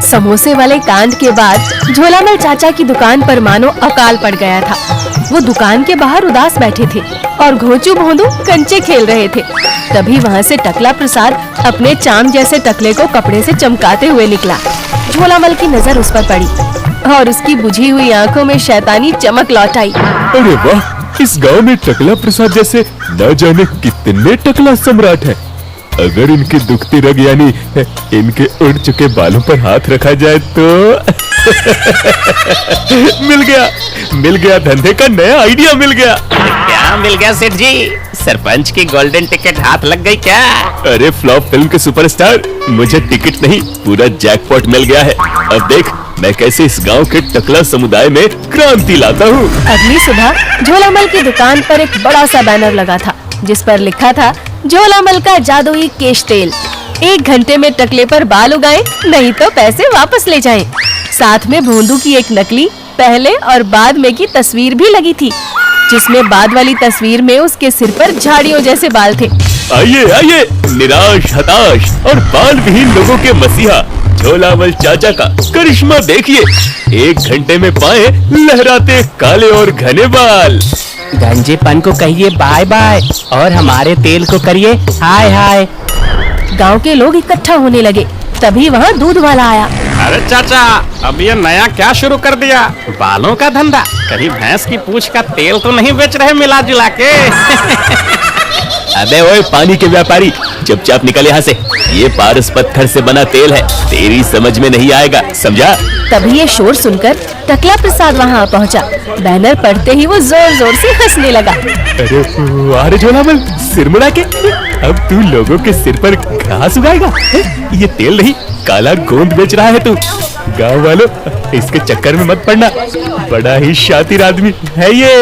समोसे वाले कांड के बाद झोलामल चाचा की दुकान पर मानो अकाल पड़ गया था। वो दुकान के बाहर उदास बैठे थे और घोंचू भोंदू कंचे खेल रहे थे। तभी वहाँ से टकला प्रसाद अपने चांद जैसे टकले को कपड़े से चमकाते हुए निकला। झोलामल की नजर उस पर पड़ी और उसकी बुझी हुई आंखों में शैतानी चमक लौट आई। अरे वाह, इस गांव में टकला प्रसाद जैसे न जाने कितने टकला सम्राट हैं। अगर इनके दुखती रग यानी इनके उड़ चुके बालों पर हाथ रखा जाए तो मिल गया धंधे का नया आइडिया मिल गया। क्या मिल गया सेठ जी? सरपंच की गोल्डन टिकट हाथ लग गई क्या? अरे फ्लॉप फिल्म के सुपरस्टार, मुझे टिकट नहीं पूरा जैकपॉट मिल गया है। अब देख मैं कैसे इस गांव के टकला समुदाय में क्रांति लाता हूँ। अगली सुबह झोलामल की दुकान पर एक बड़ा सा बैनर लगा था जिस पर लिखा था झोलामल का जादुई केश तेल। 1 घंटे में टकले पर बाल उगाएं, नहीं तो पैसे वापस ले जाएं। साथ में भोंदू की एक नकली पहले और बाद में की तस्वीर भी लगी थी, जिसमें बाद वाली तस्वीर में उसके सिर पर झाड़ियों जैसे बाल थे। आइए आइए, निराश हताश और बाल विहीन लोगों के मसीहा झोलामल चाचा का करिश्मा देखिए। 1 घंटे में पाए लहराते काले और घने बाल। गंजेपन को कहिए बाय बाय और हमारे तेल को करिए हाय हाय। गांव के लोग इकट्ठा होने लगे। तभी वहाँ दूध वाला आया। अरे चाचा, अब ये नया क्या शुरू कर दिया? बालों का धंधा? कहीं भैंस की पूंछ का तेल तो नहीं बेच रहे मिला जुला के? अबे ओए पानी के व्यापारी, चुपचाप निकल यहाँ से। ये पारस पत्थर से बना तेल है, तेरी समझ में नहीं आएगा, समझा? तभी ये शोर सुनकर टकला प्रसाद वहाँ पहुँचा। बैनर पढ़ते ही वो जोर जोर से हंसने लगा। अरे अरे झोलामल, सिर मुड़ा के अब तू लोगों के सिर पर घास उगाएगा? ये तेल नहीं, काला गोंद बेच रहा है तू। गाँव वालों, इसके चक्कर में मत पड़ना, बड़ा ही शातिर आदमी है ये।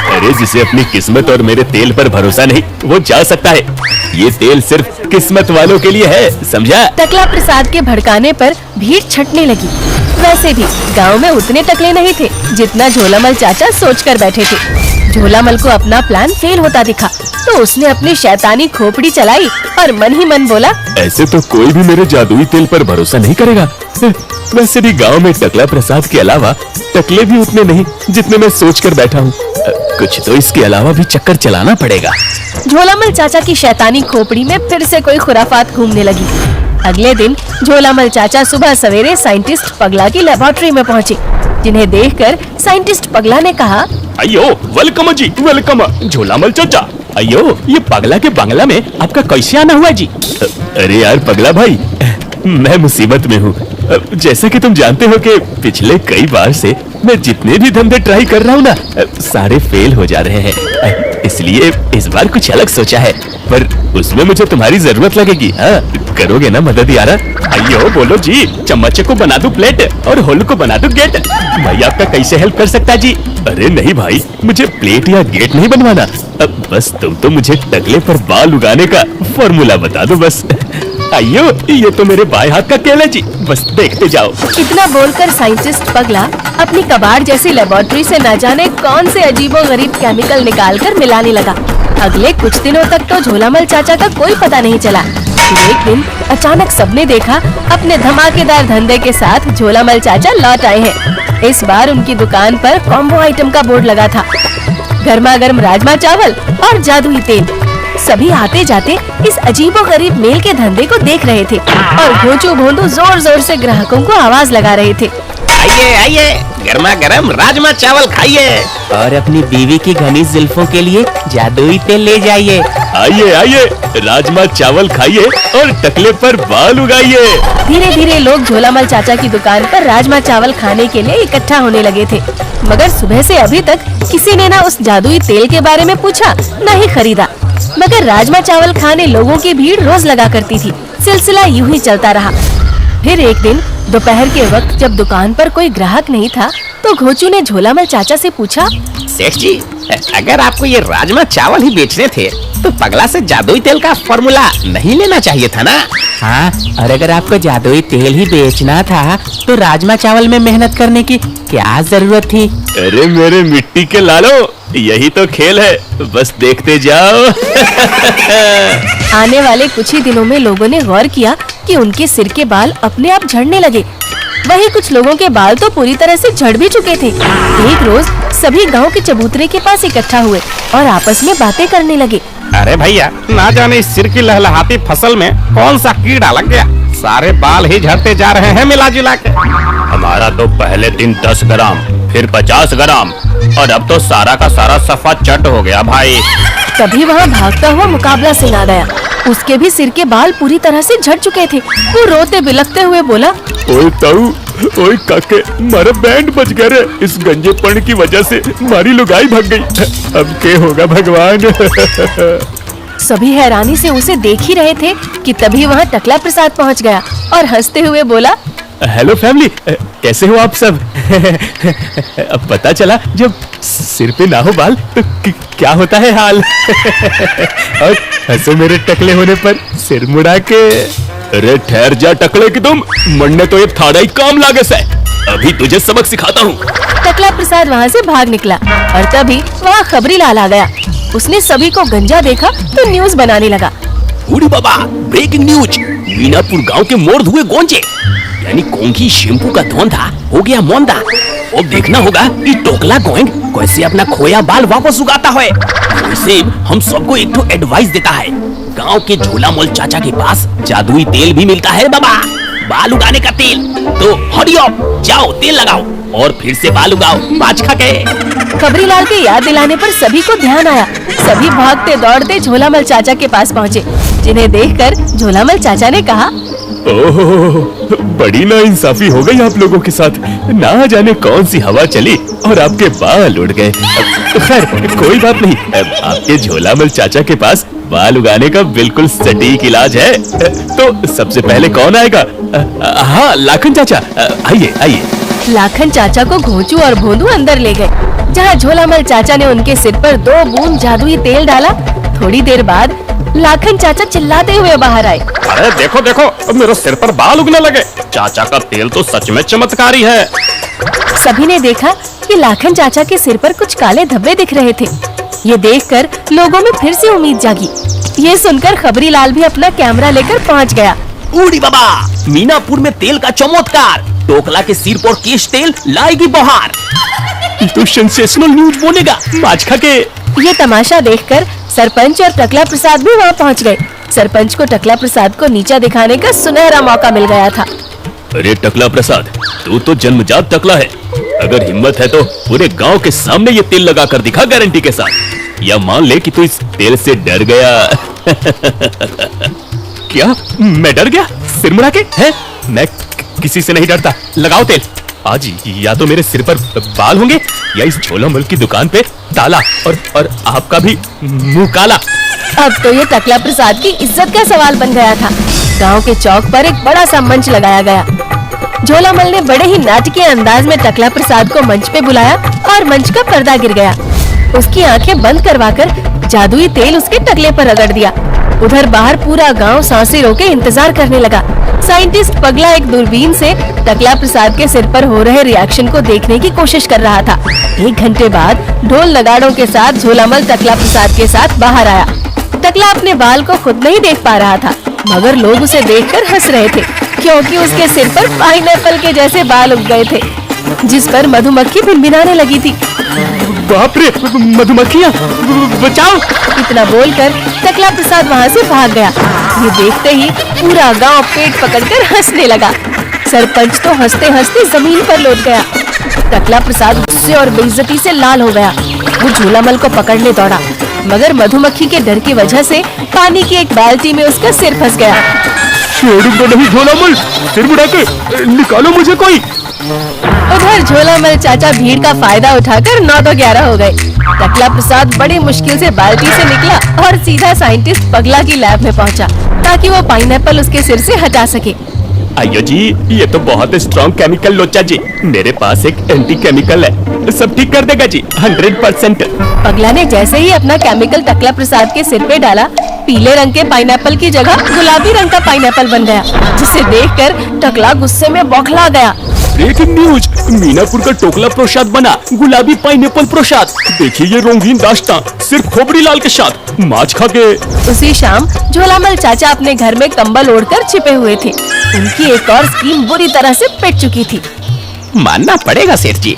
अरे जिसे अपनी किस्मत और मेरे तेल पर भरोसा नहीं, वो जा सकता है। ये तेल सिर्फ किस्मत वालों के लिए है, समझा? टकला प्रसाद के भड़काने पर भीड़ छटने लगी। वैसे भी गांव में उतने टकले नहीं थे जितना झोलामल चाचा सोचकर बैठे थे। झोलामल को अपना प्लान फेल होता दिखा तो उसने अपनी शैतानी खोपड़ी चलाई और मन ही मन बोला, ऐसे तो कोई भी मेरे जादुई तेल पर भरोसा नहीं करेगा। वैसे भी गांव में टकला प्रसाद के अलावा टकले भी उतने नहीं जितने मैं सोचकर बैठा हूँ। कुछ तो इसके अलावा भी चक्कर चलाना पड़ेगा। झोलामल चाचा की शैतानी खोपड़ी में फिर से कोई खुराफात घूमने लगी। अगले दिन झोलामल चाचा सुबह सवेरे साइंटिस्ट पगला की लेबोरेटरी में पहुँचे, जिन्हें देखकर साइंटिस्ट पगला ने कहा, अयो वेलकम जी, वेलकम झोलामल चाचा। अयो ये पगला के बंगला में आपका कैसे आना हुआ जी? अरे यार पगला भाई, मैं मुसीबत में हूँ। जैसा कि तुम जानते हो कि पिछले कई बार से मैं जितने भी धंधे ट्राई कर रहा हूँ ना, सारे फेल हो जा रहे हैं। इसलिए इस बार कुछ अलग सोचा है, पर उसमें मुझे तुम्हारी जरूरत लगेगी। हाँ, करोगे ना मदद यारा? अयो बोलो जी, चम्मच को बना दूं प्लेट और होल को बना दूं गेट। भाई आपका कैसे हेल्प कर सकता जी? अरे नहीं भाई, मुझे प्लेट या गेट नहीं बनवाना, बस तुम तो मुझे टकले पर बाल उगाने का फॉर्मूला बता दो बस। अयो ये तो मेरे बाएं हाथ का केला जी, बस देखते जाओ। इतना बोलकर साइंटिस्ट पगला अपनी कबाड़ जैसी लेबोरेटरी से न जाने कौन से अजीबोगरीब केमिकल निकालकर मिलाने लगा। अगले कुछ दिनों तक तो झोलामल चाचा का कोई पता नहीं चला। फिर एक दिन अचानक सबने देखा अपने धमाकेदार धंधे के साथ झोलामल चाचा लौट आए हैं। इस बार उनकी दुकान पर कॉम्बो आइटम का बोर्ड लगा था, गर्मा गर्म राजमा चावल और जादुई तेल। सभी आते जाते इस अजीबोगरीब मेल के धंधे को देख रहे थे और घोंचू भोंदू जोर जोर से ग्राहकों को आवाज लगा रहे थे, आइए आइए, गर्मा गर्म राजमा चावल खाइए और अपनी बीवी की घनी जुल्फों के लिए जादुई तेल ले जाइए। आइए आइए, राजमा चावल खाइए और टकले पर बाल उगाइए। धीरे धीरे लोग झोलामल चाचा की दुकान पर राजमा चावल खाने के लिए इकट्ठा होने लगे थे, मगर सुबह से अभी तक किसी ने ना उस जादुई तेल के बारे में पूछा न ही खरीदा। मगर राजमा चावल खाने लोगों की भीड़ रोज लगा करती थी। सिलसिला यूं ही चलता रहा। फिर एक दिन दोपहर के वक्त जब दुकान पर कोई ग्राहक नहीं था तो घोंचू ने झोलामल चाचा से पूछा, सेठ जी, अगर आपको ये राजमा चावल ही बेचने थे तो पगला से जादुई तेल का फॉर्मूला नहीं लेना चाहिए था ना? हाँ, और अगर आपको जादुई तेल ही बेचना था तो राजमा चावल में मेहनत करने की क्या जरूरत थी? अरे मेरे मिट्टी के लालो, यही तो खेल है, बस देखते जाओ। आने वाले कुछ ही दिनों में लोगों ने गौर किया कि उनके सिर के बाल अपने आप झड़ने लगे। वहीं कुछ लोगों के बाल तो पूरी तरह से झड़ भी चुके थे। एक रोज सभी गांव के चबूतरे के पास इकट्ठा हुए और आपस में बातें करने लगे। अरे भैया, ना जाने इस सिर की लहलहाती फसल में कौन सा कीड़ा लग गया, सारे बाल ही झड़ते जा रहे हैं मिला जुला के। हमारा तो पहले दिन 10 ग्राम, फिर 50 ग्राम, और अब तो सारा का सारा सफा चट हो गया भाई। तभी वहाँ भागता हुआ मुकाबला सिंह आ गया। उसके भी सिर के बाल पूरी तरह से झड़ चुके थे। वो रोते बिलखते हुए बोला, ओए ताऊ, ओए काके, मारा बैंड बज गया रे। इस गंजेपन की वजह से मारी लुगाई भाग गई। अब क्या होगा भगवान। सभी हैरानी से उसे देख ही रहे थे कि तभी वहाँ टकला प्रसाद पहुँच गया और हंसते हुए बोला, हेलो फैमिली, कैसे हो आप सब। अब पता चला जब सिर पे ना हो बाल तो क्या होता है हाल। और हंसो मेरे टकले होने पर सिर मुड़ा के। अरे ठहर जा टकले की तुम, मरने तो ये थाड़ा ही काम लागे से। अभी तुझे सबक सिखाता हूँ। टकला प्रसाद वहाँ से भाग निकला और तभी वहाँ खबरी लाल आ गया। उसने सभी को गंजा देखा तो न्यूज बनाने लगा। उड़ी बाबा, ब्रेकिंग न्यूज, मीनापुर गांव के मोर्द हुए गोंजे, यानी कोंकी शैम्पू का धौंधा हो गया मोंदा। अब देखना होगा कि टोकला गोएंग कैसे अपना खोया बाल वापस उगाता है। वैसे हम सबको एक तो एडवाइस देता है, गांव के झोला मोल चाचा के पास जादुई तेल भी मिलता है बाबा, बाल उगाने का तेल। तो हरियो, जाओ तेल लगाओ और फिर से बाल उगाओ माछ खा के। खबरी लाल के याद दिलाने पर सभी को ध्यान आया। सभी भागते दौड़ते झोलामल चाचा के पास पहुँचे, जिन्हें देखकर झोलामल चाचा ने कहा, ओह, बड़ी नाइंसाफी हो गई आप लोगों के साथ। ना जाने कौन सी हवा चली और आपके बाल उड़ गए। खैर कोई बात नहीं, आपके झोलामल चाचा के पास बाल उगाने का बिल्कुल सटीक इलाज है। तो सबसे पहले कौन आएगा? हाँ, लाखन चाचा, आइए आइए। लाखन चाचा को घोंचू और भोंदू अंदर ले गए, जहाँ झोलामल चाचा ने उनके सिर पर 2 बूंद जादुई तेल डाला। थोड़ी देर बाद लाखन चाचा चिल्लाते हुए बाहर आए। अरे देखो देखो, अब मेरे सिर पर बाल उगने लगे। चाचा का तेल तो सच में चमत्कारी है। सभी ने देखा कि लाखन चाचा के सिर पर कुछ काले धब्बे दिख रहे थे। ये देखकर लोगों में फिर से उम्मीद जागी। ये सुनकर खबरी लाल भी अपना कैमरा लेकर पहुंच गया। उड़ी बाबा, मीनापुर में तेल का चमत्कार, टोकला के सिर पर केश तेल लाएगी बहार। तो सेंसेशनल न्यूज बोलेगा माछ खा के। ये तमाशा देखकर सरपंच और टकला प्रसाद भी वहाँ पहुँच गए। सरपंच को टकला प्रसाद को नीचा दिखाने का सुनहरा मौका मिल गया था। अरे टकला प्रसाद, तू तो जन्मजात टकला है। अगर हिम्मत है तो पूरे गांव के सामने ये तेल लगा कर दिखा गारंटी के साथ। या मान ले कि तू इस तेल से डर गया। क्या मैं डर गया? सिर मुड़ा के है? मैं किसी से नहीं डरता। लगाओ तेल। आज या तो मेरे सिर पर बाल होंगे या इस झोलामल की दुकान पे ताला और आपका भी मुंह काला। अब तो ये टकला प्रसाद की इज्जत का सवाल बन गया था। गांव के चौक पर एक बड़ा सा मंच लगाया गया। झोलामल ने बड़े ही नाटकीय अंदाज में टकला प्रसाद को मंच पे बुलाया और मंच का पर्दा गिर गया। उसकी आंखें बंद करवाकर जादुई तेल उसके टकले पर रगड़ दिया। उधर बाहर पूरा गांव सांसें रोके इंतजार करने लगा। साइंटिस्ट पगला एक दूरबीन से टकला प्रसाद के सिर पर हो रहे रिएक्शन को देखने की कोशिश कर रहा था। 1 घंटे बाद ढोल नगाड़ों के साथ झोलामल टकला प्रसाद के साथ बाहर आया। टकला अपने बाल को खुद नहीं देख पा रहा था, मगर लोग उसे देखकर हंस रहे थे, क्योंकि उसके सिर पर पाइनएप्पल के जैसे बाल उग गए थे, जिस पर मधुमक्खी भिनभिनाने लगी थी। बाप रे, मधुमक्खियाँ, बचाओ! इतना बोलकर टकला प्रसाद वहाँ से भाग गया। ये देखते ही पूरा गांव पेट पकड़कर हंसने लगा। सरपंच तो हंसते हंसते जमीन पर लौट गया। टकला प्रसाद गुस्से और बेइज्जती से लाल हो गया। वो झोलामल को पकड़ने दौड़ा, मगर मधुमक्खी के डर की वजह से पानी की एक बाल्टी में उसका सिर फंस गया। छोड़ूंगा नहीं झोलामल, सिर मुड़ा के निकालो मुझे कोई। उधर झोलामल चाचा भीड़ का फायदा उठाकर 9 तो 11 हो गए। टकला प्रसाद बड़ी मुश्किल से बाल्टी से निकला और सीधा साइंटिस्ट पगला की लैब में पहुंचा, ताकि वो पाइनएप्पल उसके सिर से हटा सके। अयो जी, ये तो बहुत स्ट्रॉन्ग केमिकल लोचा जी। मेरे पास एक एंटी केमिकल है, सब ठीक कर देगा जी, 100%। पगला ने जैसे ही अपना केमिकल टकला प्रसाद के सिर पे डाला, पीले रंग के पाइनएप्पल की जगह गुलाबी रंग का पाइनएप्पल बन गया, जिसे देखकर टकला गुस्से में बौखला गया। ब्रेकिंग न्यूज, मीनापुर का टोकला प्रसाद बना गुलाबी पाइनएप्पल प्रसाद। देखिए ये रंगीन दास्तां सिर्फ खोबरी लाल के साथ माछ खा के। उसी शाम झोलामल चाचा अपने घर में कंबल ओढ़कर छिपे हुए थे। उनकी एक और स्कीम बुरी तरह से पिट चुकी थी। मानना पड़ेगा सेठ जी,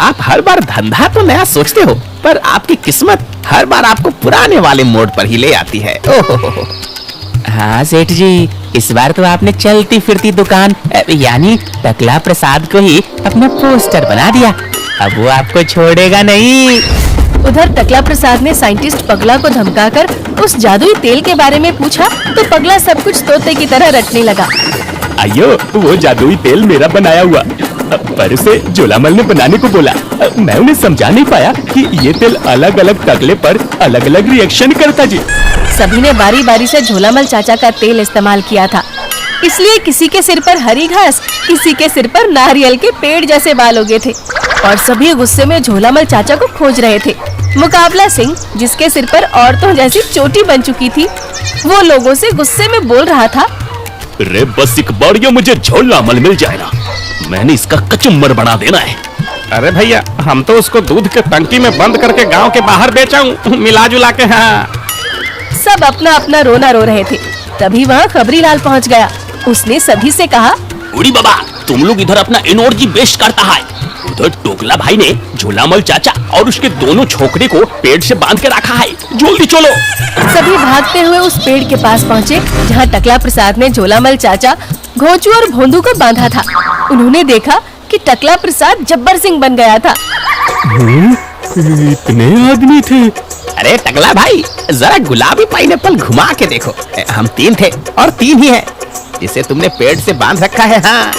आप हर बार धंधा तो नया सोचते हो, पर आपकी किस्मत हर बार आपको पुराने वाले मोड पर ही ले आती है। ओहो। हाँ सेठ जी, इस बार तो आपने चलती फिरती दुकान यानी टकला प्रसाद को ही अपना पोस्टर बना दिया। अब वो आपको छोड़ेगा नहीं। उधर टकला प्रसाद ने साइंटिस्ट पगला को धमकाकर उस जादुई तेल के बारे में पूछा तो पगला सब कुछ तोते की तरह रटने लगा। अयो वो जादुई तेल मेरा बनाया हुआ, पर उसे झोलामल ने बनाने को बोला। मैं उन्हें समझा नहीं पाया कि ये तेल अलग अलग टकले पर अलग अलग रिएक्शन करता जी। सभी ने बारी बारी से झोलामल चाचा का तेल इस्तेमाल किया था, इसलिए किसी के सिर पर हरी घास, किसी के सिर पर नारियल के पेड़ जैसे बाल उगे थे और सभी गुस्से में झोलामल चाचा को खोज रहे थे। मुकाबला सिंह, जिसके सिर पर औरतों जैसी चोटी बन चुकी थी, वो लोगों से गुस्से में बोल रहा था, रे बस एक बार ये मुझे झोलामल मिल जाएगा, मैंने इसका कचुम्बर बना देना है। अरे भैया, हम तो उसको दूध के टंकी में बंद करके गांव के बाहर बेचाऊं मिला जुला के। हाँ, सब अपना अपना रोना रो रहे थे। तभी वहाँ खबरी लाल पहुँच गया। उसने सभी से कहा, बूढ़ी बाबा, तुम लोग इधर अपना एनर्जी वेस्ट करता है। उधर टोकला भाई ने झोलामल चाचा और उसके दोनों छोकरे को पेड़ से बांध के रखा है, जल्दी चलो। सभी भागते हुए उस पेड़ के पास पहुँचे जहाँ टकला प्रसाद ने झोलामल चाचा, घोंचू और भोंदू को बांधा था। उन्होंने देखा कि टकला प्रसाद जब्बर सिंह बन गया था। इतने आदमी थे? अरे टकला भाई, जरा गुलाबी पाइनएप्पल घुमा के देखो। हम 3 थे और 3 ही है जिसे तुमने पेड़ से बांध रखा है। हाँ।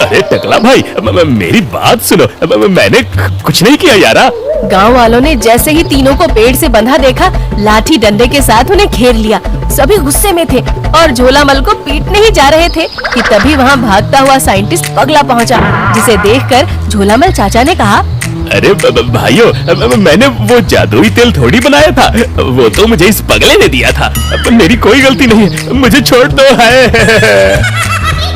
अरे टकला भाई, मेरी बात सुनो, मैंने कुछ नहीं किया यारा। गांव वालों ने जैसे ही तीनों को पेड़ से बंधा देखा, लाठी डंडे के साथ उन्हें घेर लिया। सभी गुस्से में थे और झोलामल को पीटने ही जा रहे थे कि तभी वहाँ भागता हुआ साइंटिस्ट पगला पहुँचा, जिसे देखकर झोलामल चाचा ने कहा, अरे भाइयों, मैंने वो जादुई तेल थोड़ी बनाया था, वो तो मुझे इस पगले ने दिया था। मेरी कोई गलती नहीं है, मुझे छोड़ दो। है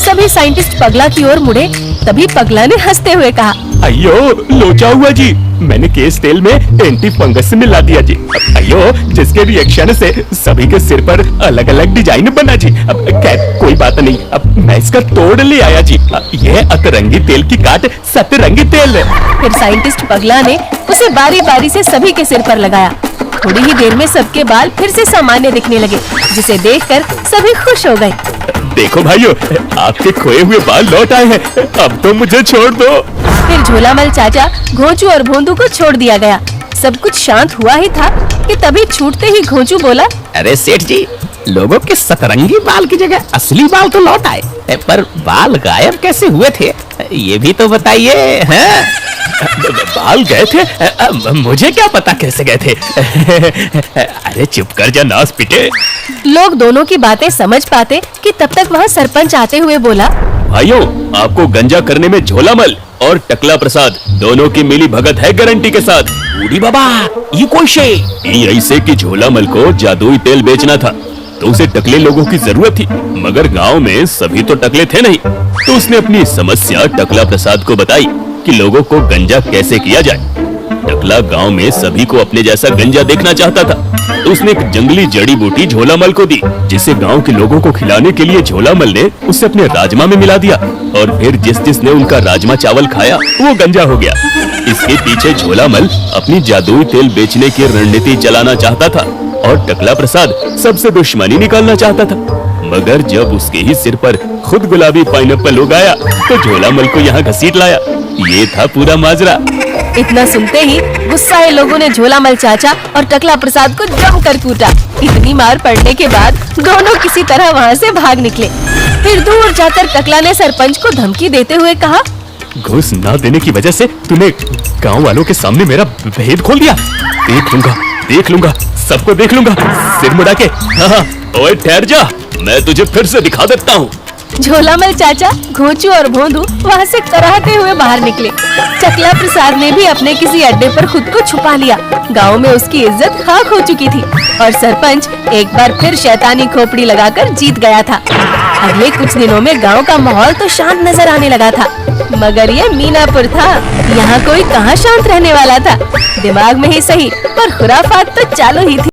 सभी साइंटिस्ट पगला की ओर मुड़े। तभी पगला ने हंसते हुए कहा, अयो लोचा हुआ जी, मैंने केस तेल में एंटी फंगस मिला दिया जी। अयो, जिसके रिएक्शन से सभी के सिर पर अलग अलग डिजाइन बना जी। अब खैर कोई बात नहीं, अब मैं इसका तोड़ ले आया जी। यह अतरंगी तेल की काट सतरंगी तेल है। फिर साइंटिस्ट पगला ने उसे बारी बारी से सभी के सिर पर लगाया। थोड़ी ही देर में सबके बाल फिर से सामान्य दिखने लगे, जिसे देखकर सभी खुश हो गए। देखो भाइयों, आपके खोए हुए बाल लौट आए हैं, अब तो मुझे छोड़ दो। फिर झोलामल चाचा, घोंचू और भोंदू को छोड़ दिया गया। सब कुछ शांत हुआ ही था कि तभी छूटते ही घोंचू बोला, अरे सेठ जी, लोगों के सतरंगी बाल की जगह असली बाल तो लौट आए, पर बाल गायब कैसे हुए थे, ये भी तो बताइए। हैं? बाल गए थे? मुझे क्या पता कैसे गए थे। अरे चुप कर जा, नास पिटे। लोग दोनों की बातें समझ पाते कि तब तक वहाँ सरपंच आते हुए बोला, भाइयों, आपको गंजा करने में झोलामल और टकला प्रसाद दोनों की मिली भगत है गारंटी के साथ। बूढ़ी बाबा, ये कोई शे? ये ऐसे कि झोलामल को जादुई तेल बेचना था तो उसे टकले लोगों की जरूरत थी, मगर गांव में सभी तो टकले थे नहीं। तो उसने अपनी समस्या टकला प्रसाद को बताई कि लोगों को गंजा कैसे किया जाए। टकला गांव में सभी को अपने जैसा गंजा देखना चाहता था, तो उसने एक जंगली जड़ी बूटी झोलामल को दी, जिसे गांव के लोगों को खिलाने के लिए झोलामल ने उसे अपने राजमा में मिला दिया, और फिर जिसने उनका राजमा चावल खाया वो गंजा हो गया। इसके पीछे झोलामल अपनी जादुई तेल बेचने की रणनीति चलाना चाहता था और टकला प्रसाद सबसे दुश्मनी निकालना चाहता था। मगर जब उसके ही सिर पर खुद गुलाबी पाइनएप्पल उगाया तो झोलामल को यहाँ घसीट लाया। ये था पूरा माजरा। इतना सुनते ही गुस्साए लोगों ने झोलामल चाचा और टकला प्रसाद को जमकर कूटा। इतनी मार पड़ने के बाद दोनों किसी तरह वहाँ से भाग निकले। फिर दूर जाकर टकला ने सरपंच को धमकी देते हुए कहा, घूस ना देने की वजह से तूने गांव वालों के सामने मेरा भेद खोल दिया। देख लूंगा, सबको देख लूंगा, सिर मुड़ा के। हाँ, ओए ठहर जा, मैं तुझे फिर से दिखा देता हूँ। झोलामल चाचा, घोंचू और भोंदू वहाँ से कराहते हुए बाहर निकले। टकला प्रसाद ने भी अपने किसी अड्डे पर खुद को छुपा लिया। गांव में उसकी इज्जत खाक हो चुकी थी और सरपंच एक बार फिर शैतानी खोपड़ी लगाकर जीत गया था। अगले कुछ दिनों में गांव का माहौल तो शांत नजर आने लगा था। मगर ये मीनापुर था। यहाँ कोई कहाँ शांत रहने वाला था। दिमाग में ही सही पर खुराफात तो चालू ही थी।